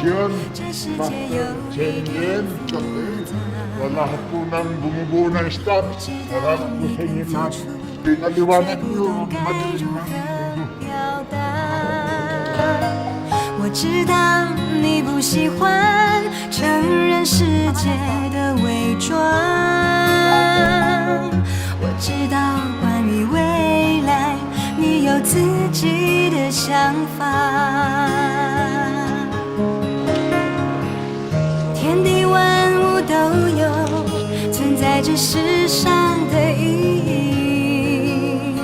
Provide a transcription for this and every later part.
Foundation, Chenyen, sa lahat po ng bumubuo ng staff, salamat po sa inyo lahat. Pinaliwanag niyo, madaling ng mundo. 我知道你不喜欢承认世界的伪装，我知道关于未来你有自己的想法，天地万物都有存在这世上的意义，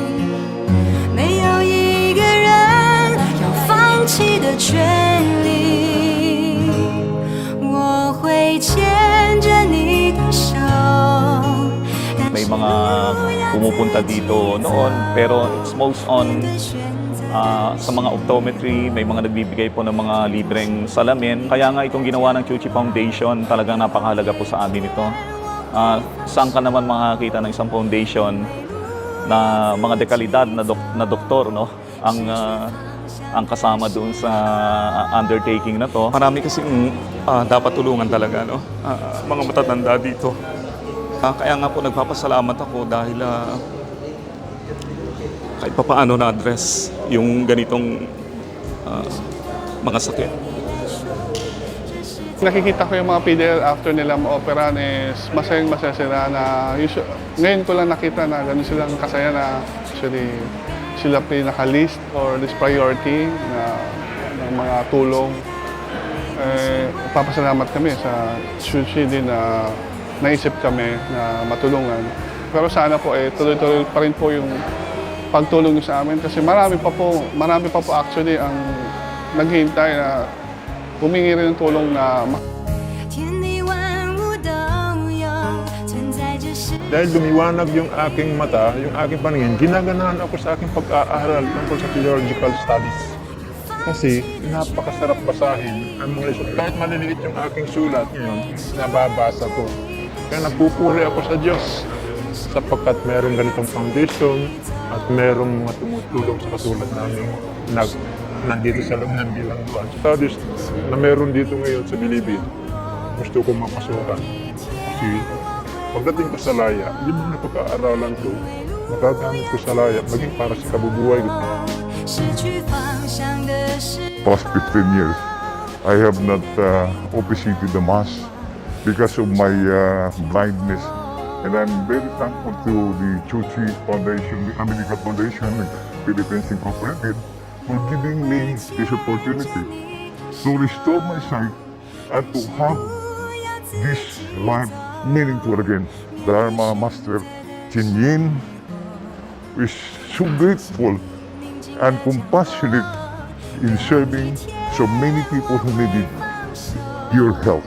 没有一个人有放弃的权利，我会牵着你的手。 May mga pumupunta dito noon, pero it's most on sa mga optometry, may mga nagbibigay po ng mga libreng salamin. Kaya nga itong ginawa ng Chuchi Foundation, talagang napakahalaga po sa amin ito. Saan ka naman makakita ng isang foundation na mga dekalidad na doktor, no? Ang kasama doon sa undertaking na to. Marami kasing dapat tulungan talaga, no? Mga matatanda dito. Kaya nga po nagpapasalamat ako dahil kahit papaano na-address yung ganitong mga sakit. Nakikita ko yung mga PDL after nila ma-operan is masayang-masaya sila na ngayon ko lang nakita na gano'n silang kasaya na actually sila pinaka-list or list priority ng mga tulong. Papasalamat kami sa Chuchi din na naisip kami na matulungan. Pero sana po tuloy-tuloy pa rin po yung pagtulong sa amin kasi marami pa po actually ang naghihintay na humingi rin ng tulong na Dahil lumiwanag yung aking mata, yung aking paningin, ginaganahan ako sa aking pag-aaral tungkol sa theological studies. Kasi napakasarap basahin ang mga lesson. Kahit maliliit yung aking sulat ngayon, nababasa ko. Kaya nagpupuri ako sa Diyos sapagkat meron ganitong foundation at merong mga tumutulong sa katulad namin nandito sa loob ng bilangguan. Studies na meron dito ngayon sa Bilibid, gusto ko mapasukan. Kasi pagdating ko sa laya, yung mga napag-aaralan ko, magagamit ko sa laya, maging para sa kabubuhay ko. Past 15 years, I have not officiated the Mass because of my blindness. And I'm very thankful to the Chuchi Foundation, the American Foundation, Philippines Incorporated, for giving me this opportunity to restore my sight and to have this life meaningful again. The Dharma Master Chin Yin is so grateful and compassionate in serving so many people who needed your help.